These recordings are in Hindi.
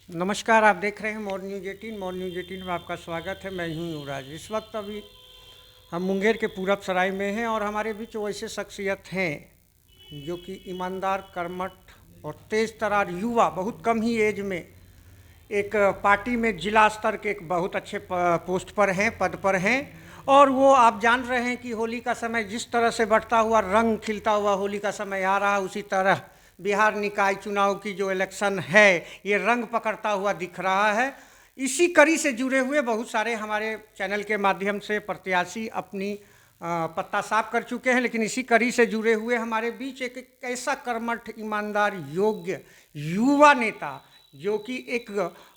नमस्कार, आप देख रहे हैं मोर न्यूज़ 18। मोर न्यूज़ 18 में आपका स्वागत है। मैं हूं युवराज। इस वक्त अभी हम मुंगेर के पूरब सराय में हैं और हमारे बीच वैसे शख्सियत हैं जो कि ईमानदार, कर्मठ और तेज़ तर्रार युवा, बहुत कम ही एज में एक पार्टी में जिला स्तर के एक बहुत अच्छे पोस्ट पर हैं, पद पर हैं। और वो आप जान रहे हैं कि होली का समय जिस तरह से बढ़ता हुआ, रंग खिलता हुआ होली का समय आ रहा है, उसी तरह बिहार निकाय चुनाव की जो इलेक्शन है ये रंग पकड़ता हुआ दिख रहा है। इसी कड़ी से जुड़े हुए बहुत सारे हमारे चैनल के माध्यम से प्रत्याशी अपनी पत्ता साफ कर चुके हैं, लेकिन इसी कड़ी से जुड़े हुए हमारे बीच एक ऐसा कर्मठ, ईमानदार, योग्य युवा नेता जो कि एक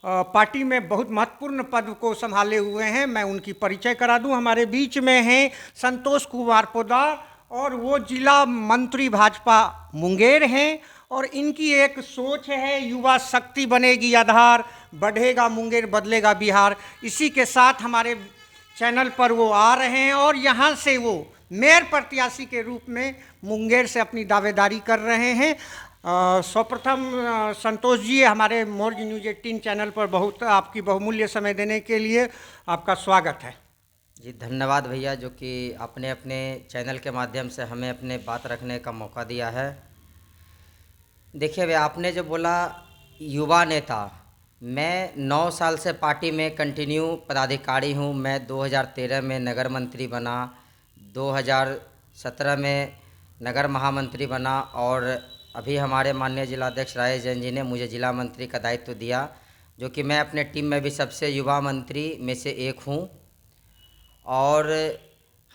पार्टी में बहुत महत्वपूर्ण पद को संभाले हुए हैं। मैं उनकी परिचय करा दूं। हमारे बीच में हैं संतोष कुमार पोद्दार और वो जिला मंत्री भाजपा मुंगेर हैं। और इनकी एक सोच है, युवा शक्ति बनेगी आधार, बढ़ेगा मुंगेर बदलेगा बिहार। इसी के साथ हमारे चैनल पर वो आ रहे हैं और यहाँ से वो मेयर प्रत्याशी के रूप में मुंगेर से अपनी दावेदारी कर रहे हैं। सर्वप्रथम संतोष जी, हमारे मोर न्यूज़ 18 चैनल पर बहुत आपकी बहुमूल्य समय देने के लिए आपका स्वागत है। जी धन्यवाद भैया, जो कि आपने अपने चैनल के माध्यम से हमें अपने बात रखने का मौका दिया है। देखिए भैया, आपने जो बोला युवा नेता, मैं 9 साल से पार्टी में कंटिन्यू पदाधिकारी हूँ। मैं 2013 में नगर मंत्री बना, 2017 में नगर महामंत्री बना और अभी हमारे माननीय जिलाध्यक्ष राजेश जैन जी ने मुझे जिला मंत्री का दायित्व दिया, जो कि मैं अपने टीम में भी सबसे युवा मंत्री में से एक हूँ। और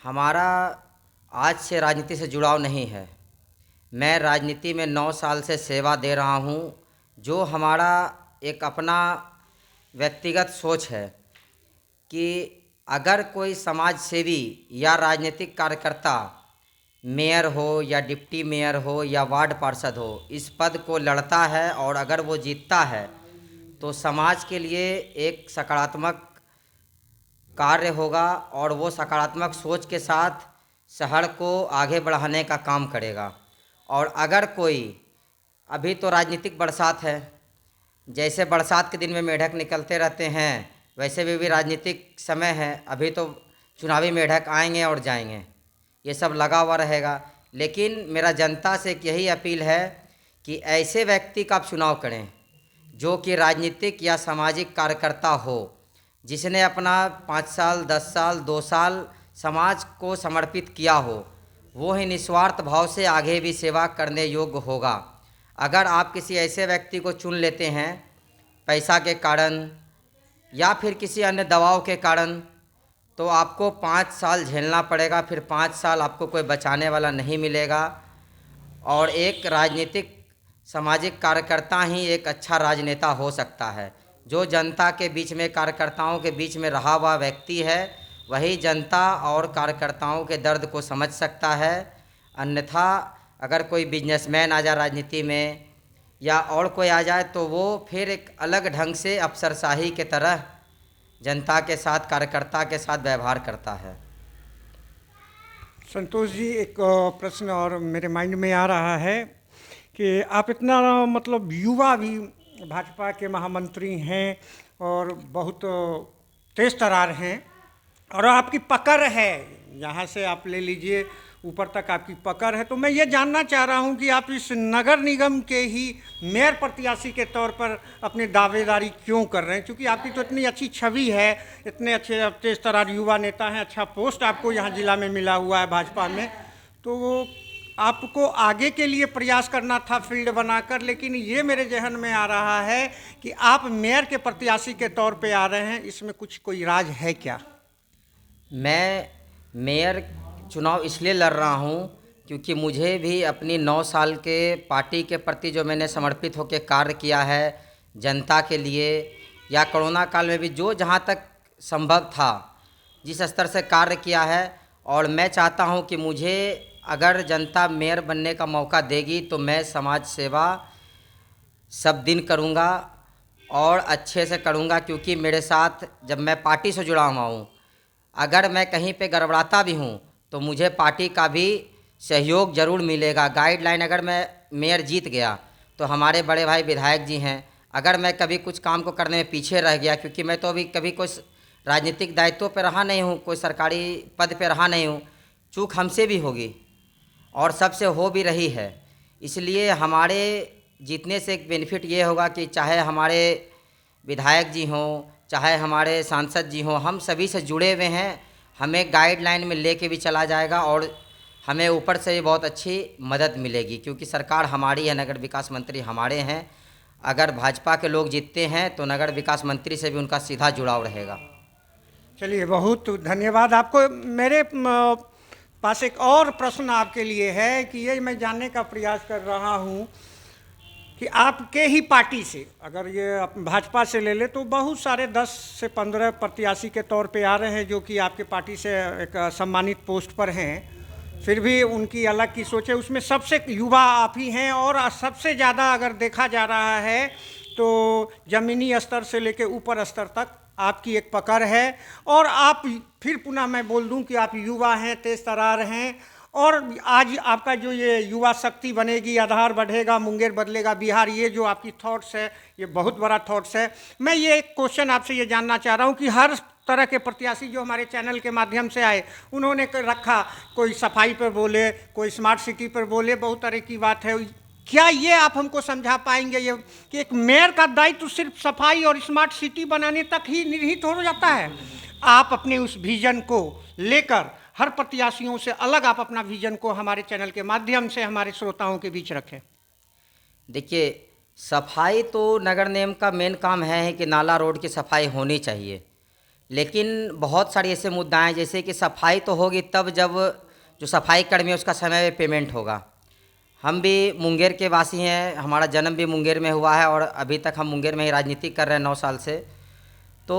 हमारा आज से राजनीति से जुड़ाव नहीं है। मैं राजनीति में 9 साल से सेवा दे रहा हूँ। जो हमारा एक अपना व्यक्तिगत सोच है कि अगर कोई समाज सेवी या राजनीतिक कार्यकर्ता मेयर हो या डिप्टी मेयर हो या वार्ड पार्षद हो, इस पद को लड़ता है और अगर वो जीतता है तो समाज के लिए एक सकारात्मक कार्य होगा और वो सकारात्मक सोच के साथ शहर को आगे बढ़ाने का काम करेगा। और अगर कोई, अभी तो राजनीतिक बरसात है, जैसे बरसात के दिन में मेढक निकलते रहते हैं वैसे भी राजनीतिक समय है। अभी तो चुनावी मेढक आएंगे और जाएंगे, ये सब लगा हुआ रहेगा। लेकिन मेरा जनता से एक यही अपील है कि ऐसे व्यक्ति का आप चुनाव करें जो कि राजनीतिक या सामाजिक कार्यकर्ता हो, जिसने अपना 5 साल 10 साल 2 साल समाज को समर्पित किया हो, वो ही निस्वार्थ भाव से आगे भी सेवा करने योग्य होगा। अगर आप किसी ऐसे व्यक्ति को चुन लेते हैं पैसा के कारण या फिर किसी अन्य दबाव के कारण, तो आपको 5 साल झेलना पड़ेगा। फिर 5 साल आपको कोई बचाने वाला नहीं मिलेगा। और एक राजनीतिक सामाजिक कार्यकर्ता ही एक अच्छा राजनेता हो सकता है। जो जनता के बीच में, कार्यकर्ताओं के बीच में रहा हुआ व्यक्ति है, वही जनता और कार्यकर्ताओं के दर्द को समझ सकता है। अन्यथा अगर कोई बिजनेसमैन आ जाए राजनीति में या और कोई आ जाए तो वो फिर एक अलग ढंग से अफसरशाही के तरह जनता के साथ, कार्यकर्ता के साथ व्यवहार करता है। संतोष जी, एक प्रश्न और मेरे माइंड में आ रहा है कि आप इतना मतलब युवा भी भाजपा के महामंत्री हैं और बहुत तेज तर्रार हैं और आपकी पकड़ है, यहाँ से आप ले लीजिए ऊपर तक आपकी पकड़ है। तो मैं ये जानना चाह रहा हूँ कि आप इस नगर निगम के ही मेयर प्रत्याशी के तौर पर अपनी दावेदारी क्यों कर रहे हैं? क्योंकि आपकी तो इतनी अच्छी छवि है, इतने अच्छे तेज तर्रार युवा नेता हैं, अच्छा पोस्ट आपको यहाँ जिला में मिला हुआ है भाजपा में, तो वो आपको आगे के लिए प्रयास करना था फील्ड बनाकर। लेकिन ये मेरे जहन में आ रहा है कि आप मेयर के प्रत्याशी के तौर पे आ रहे हैं, इसमें कुछ कोई राज है क्या? मैं मेयर चुनाव इसलिए लड़ रहा हूँ क्योंकि मुझे भी अपनी 9 साल के पार्टी के प्रति जो मैंने समर्पित होकर कार्य किया है जनता के लिए, या कोरोना काल में भी जो जहाँ तक संभव था जिस स्तर से कार्य किया है, और मैं चाहता हूँ कि मुझे अगर जनता मेयर बनने का मौका देगी तो मैं समाज सेवा सब दिन करूँगा और अच्छे से करूँगा। क्योंकि मेरे साथ जब मैं पार्टी से जुड़ा हुआ हूँ, अगर मैं कहीं पे गड़बड़ाता भी हूँ तो मुझे पार्टी का भी सहयोग ज़रूर मिलेगा। गाइडलाइन, अगर मैं मेयर जीत गया तो हमारे बड़े भाई विधायक जी हैं, अगर मैं कभी कुछ काम को करने में पीछे रह गया, क्योंकि मैं तो अभी कभी कोई राजनीतिक दायित्व पर रहा नहीं हूँ, कोई सरकारी पद पर रहा नहीं हूँ, चूक हमसे भी होगी और सबसे हो भी रही है। इसलिए हमारे जीतने से एक बेनिफिट ये होगा कि चाहे हमारे विधायक जी हों, चाहे हमारे सांसद जी हों, हम सभी से जुड़े हुए हैं, हमें गाइडलाइन में लेके भी चला जाएगा और हमें ऊपर से भी बहुत अच्छी मदद मिलेगी, क्योंकि सरकार हमारी है, नगर विकास मंत्री हमारे हैं। अगर भाजपा के लोग जीतते हैं तो नगर विकास मंत्री से भी उनका सीधा जुड़ाव रहेगा। चलिए, बहुत धन्यवाद आपको। मेरे पास एक और प्रश्न आपके लिए है कि ये मैं जानने का प्रयास कर रहा हूँ कि आपके ही पार्टी से, अगर ये भाजपा से ले ले तो बहुत सारे 10 से 15 प्रत्याशी के तौर पे आ रहे हैं जो कि आपके पार्टी से एक सम्मानित पोस्ट पर हैं, फिर भी उनकी अलग की सोच है। उसमें सबसे युवा आप ही हैं और सबसे ज़्यादा अगर देखा जा रहा है तो ज़मीनी स्तर से लेकर ऊपर स्तर तक आपकी एक पकड़ है। और आप फिर पुनः मैं बोल दूं कि आप युवा हैं, तेज तरार हैं, और आज आपका जो ये युवा शक्ति बनेगी, आधार बढ़ेगा, मुंगेर बदलेगा बिहार, ये जो आपकी थॉट्स है, ये बहुत बड़ा थॉट्स है। मैं ये एक क्वेश्चन आपसे ये जानना चाह रहा हूँ कि हर तरह के प्रत्याशी जो हमारे चैनल के माध्यम से आए, उन्होंने रखा, कोई सफाई पर बोले, कोई स्मार्ट सिटी पर बोले, बहुत तरह की बात है। क्या ये आप हमको समझा पाएंगे ये कि एक मेयर का दायित्व तो सिर्फ सफाई और स्मार्ट सिटी बनाने तक ही निहित हो जाता है? आप अपने उस विजन को लेकर हर प्रत्याशियों से अलग आप अपना विजन को हमारे चैनल के माध्यम से हमारे श्रोताओं के बीच रखें। देखिए, सफाई तो नगर निगम का मेन काम है कि नाला रोड की सफाई होनी चाहिए, लेकिन बहुत सारे ऐसे मुद्दा हैं जैसे कि सफाई तो होगी तब जब जो सफाई कर्मी है उसका समय में पेमेंट होगा। हम भी मुंगेर के वासी हैं, हमारा जन्म भी मुंगेर में हुआ है और अभी तक हम मुंगेर में ही राजनीति कर रहे हैं 9 साल से। तो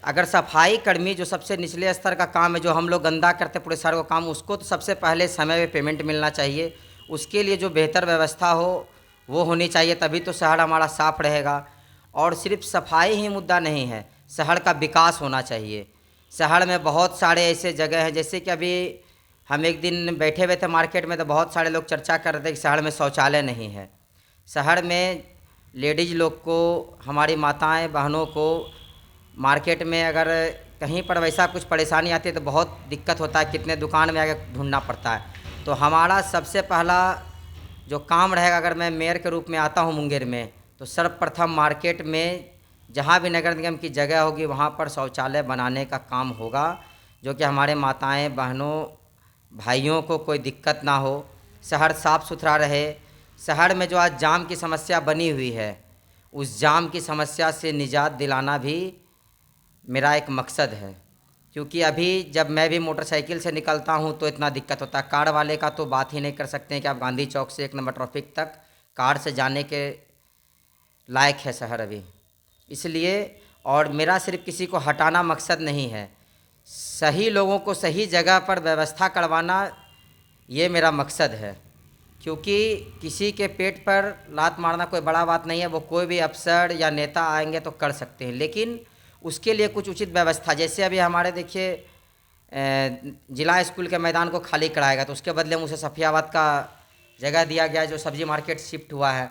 अगर सफाई कर्मी जो सबसे निचले स्तर का काम है, जो हम लोग गंदा करते पूरे शहर को काम, उसको तो सबसे पहले समय में पेमेंट मिलना चाहिए। उसके लिए जो बेहतर व्यवस्था हो वो होनी चाहिए, तभी तो शहर हमारा साफ रहेगा। और सिर्फ सफाई ही मुद्दा नहीं है, शहर का विकास होना चाहिए। शहर में बहुत सारे ऐसे जगह हैं, जैसे कि अभी हम एक दिन बैठे हुए थे मार्केट में तो बहुत सारे लोग चर्चा कर रहे थे कि शहर में शौचालय नहीं है। शहर में लेडीज़ लोग को, हमारी माताएं बहनों को मार्केट में अगर कहीं पर वैसा कुछ परेशानी आती है तो बहुत दिक्कत होता है, कितने दुकान में आगे ढूंढना पड़ता है। तो हमारा सबसे पहला जो काम रहेगा, अगर मैं मेयर के रूप में आता हूँ मुंगेर में, तो सर्वप्रथम मार्केट में जहाँ भी नगर निगम की जगह होगी वहाँ पर शौचालय बनाने का काम होगा, जो कि हमारे माताएं बहनों भाइयों को कोई दिक्कत ना हो, शहर साफ़ सुथरा रहे। शहर में जो आज जाम की समस्या बनी हुई है, उस जाम की समस्या से निजात दिलाना भी मेरा एक मकसद है। क्योंकि अभी जब मैं भी मोटरसाइकिल से निकलता हूँ तो इतना दिक्कत होता है। कार वाले का तो बात ही नहीं कर सकते हैं कि आप गांधी चौक से 1 नंबर ट्रैफिक तक कार से जाने के लायक है शहर अभी। इसलिए, और मेरा सिर्फ किसी को हटाना मकसद नहीं है, सही लोगों को सही जगह पर व्यवस्था करवाना ये मेरा मकसद है। क्योंकि किसी के पेट पर लात मारना कोई बड़ा बात नहीं है, वो कोई भी अफसर या नेता आएंगे तो कर सकते हैं, लेकिन उसके लिए कुछ उचित व्यवस्था। जैसे अभी हमारे देखिए जिला स्कूल के मैदान को खाली कराएगा तो उसके बदले में उसे सफियाबाद का जगह दिया गया जो सब्जी मार्केट शिफ्ट हुआ है।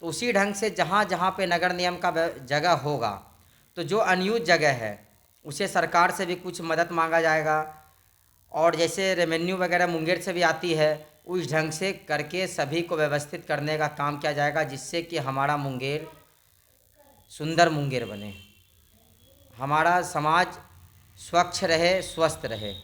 तो उसी ढंग से जहाँ जहाँ पे नगर निगम का जगह होगा तो जो अनयूज जगह है उसे सरकार से भी कुछ मदद मांगा जाएगा, और जैसे रेवेन्यू वगैरह मुंगेर से भी आती है उस ढंग से करके सभी को व्यवस्थित करने का काम किया जाएगा, जिससे कि हमारा मुंगेर सुंदर मुंगेर बने, हमारा समाज स्वच्छ रहे, स्वस्थ रहे।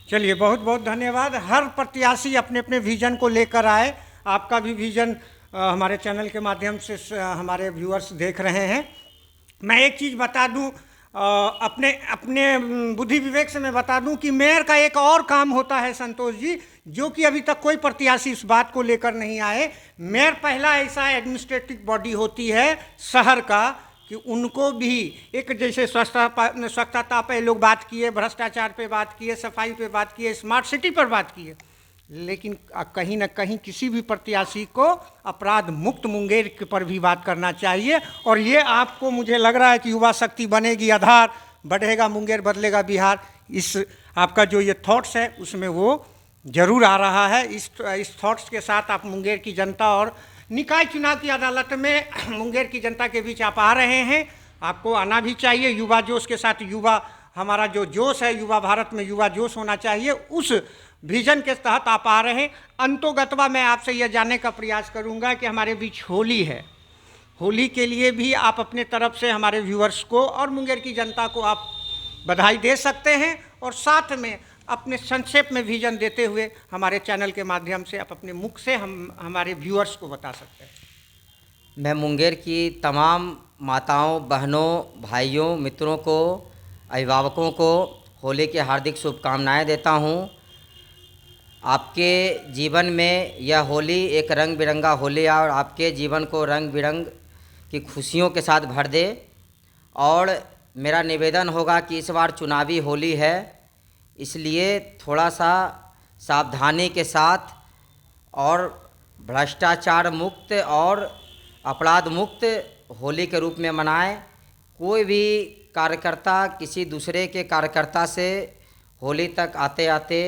चलिए, बहुत बहुत धन्यवाद। हर प्रत्याशी अपने अपने विजन को लेकर आए। आपका भी विजन हमारे चैनल के माध्यम से हमारे व्यूअर्स देख रहे हैं। मैं एक चीज़ बता दूं, अपने अपने बुद्धि विवेक से मैं बता दूं कि मेयर का एक और काम होता है संतोष जी, जो कि अभी तक कोई प्रत्याशी इस बात को लेकर नहीं आए। मेयर पहला ऐसा एडमिनिस्ट्रेटिव बॉडी होती है शहर का कि उनको भी एक, जैसे स्वच्छता पे लोग बात किए, भ्रष्टाचार पे बात किए, सफाई पे बात किए, स्मार्ट सिटी पर बात किए, लेकिन कहीं ना कहीं किसी भी प्रत्याशी को अपराध मुक्त मुंगेर के पर भी बात करना चाहिए। और ये आपको, मुझे लग रहा है कि युवा शक्ति बनेगी, आधार बढ़ेगा, मुंगेर बदलेगा बिहार, इस आपका जो ये थॉट्स है उसमें वो जरूर आ रहा है। इस थॉट्स के साथ आप मुंगेर की जनता और निकाय चुनाव की अदालत में मुंगेर की जनता के बीच आप आ रहे हैं, आपको आना भी चाहिए। युवा जोश के साथ युवा, हमारा जो जोश है युवा भारत में युवा जोश होना चाहिए, उस विजन के तहत आप आ रहे हैं। अंतोगत्वा मैं आपसे यह जानने का प्रयास करूंगा कि हमारे बीच होली है, होली के लिए भी आप अपने तरफ से हमारे व्यूअर्स को और मुंगेर की जनता को आप बधाई दे सकते हैं, और साथ में अपने संक्षेप में विजन देते हुए हमारे चैनल के माध्यम से आप अपने मुख से हमारे व्यूअर्स को बता सकते हैं। मैं मुंगेर की तमाम माताओं, बहनों, भाइयों, मित्रों को, अभिभावकों को होली की हार्दिक शुभकामनाएं देता हूं। आपके जीवन में यह होली एक रंग बिरंगा होली और आपके जीवन को रंग बिरंग की खुशियों के साथ भर दे। और मेरा निवेदन होगा कि इस बार चुनावी होली है, इसलिए थोड़ा सा सावधानी के साथ और भ्रष्टाचार मुक्त और अपराध मुक्त होली के रूप में मनाएं। कोई भी कार्यकर्ता किसी दूसरे के कार्यकर्ता से होली तक आते आते,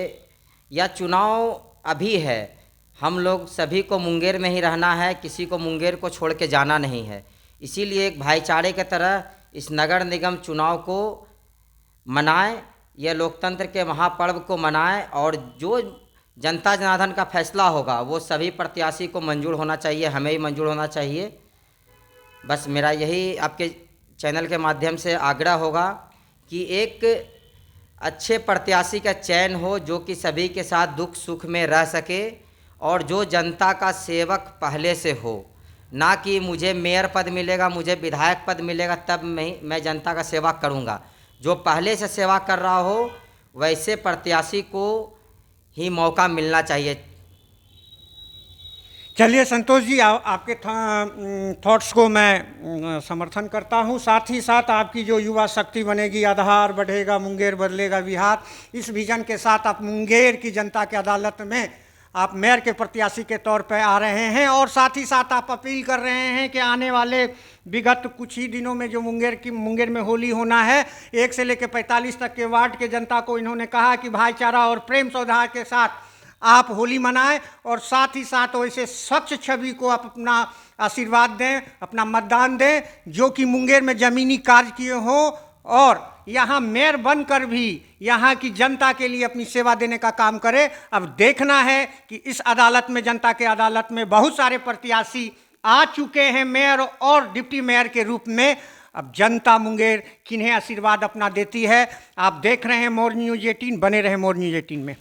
या चुनाव अभी है, हम लोग सभी को मुंगेर में ही रहना है, किसी को मुंगेर को छोड़ के जाना नहीं है। इसीलिए एक भाईचारे के तरह इस नगर निगम चुनाव को मनाएं, यह लोकतंत्र के महापर्व को मनाएं, और जो जनता जनार्दन का फैसला होगा वो सभी प्रत्याशी को मंजूर होना चाहिए, हमें ही मंजूर होना चाहिए। बस मेरा यही आपके चैनल के माध्यम से आग्रह होगा कि एक अच्छे प्रत्याशी का चयन हो जो कि सभी के साथ दुख सुख में रह सके, और जो जनता का सेवक पहले से हो, ना कि मुझे मेयर पद मिलेगा, मुझे विधायक पद मिलेगा तब मैं जनता का सेवा करूंगा। जो पहले से सेवा कर रहा हो वैसे प्रत्याशी को ही मौका मिलना चाहिए। चलिए संतोष जी, आपके थॉट्स को मैं समर्थन करता हूं। साथ ही साथ आपकी जो युवा शक्ति बनेगी, आधार बढ़ेगा, मुंगेर बदलेगा बिहार, इस विजन के साथ आप मुंगेर की जनता की अदालत में आप मेयर के प्रत्याशी के तौर पर आ रहे हैं, और साथ ही साथ आप अपील कर रहे हैं कि आने वाले विगत कुछ ही दिनों में जो मुंगेर में होली होना है, 1 से लेकर 45 तक के वार्ड के जनता को इन्होंने कहा कि भाईचारा और प्रेम सौहार्द के साथ आप होली मनाएं, और साथ ही साथ वैसे स्वच्छ छवि को आप अपना आशीर्वाद दें, अपना मतदान दें, जो कि मुंगेर में ज़मीनी कार्य किए हों, और यहाँ मेयर बनकर भी यहाँ की जनता के लिए अपनी सेवा देने का काम करे। अब देखना है कि इस अदालत में, जनता के अदालत में बहुत सारे प्रत्याशी आ चुके हैं मेयर और डिप्टी मेयर के रूप में। अब जनता मुंगेर किन्हें आशीर्वाद अपना देती है। आप देख रहे हैं मोर न्यूज़ 18, बने रहे मोर न्यूज़ 18 में।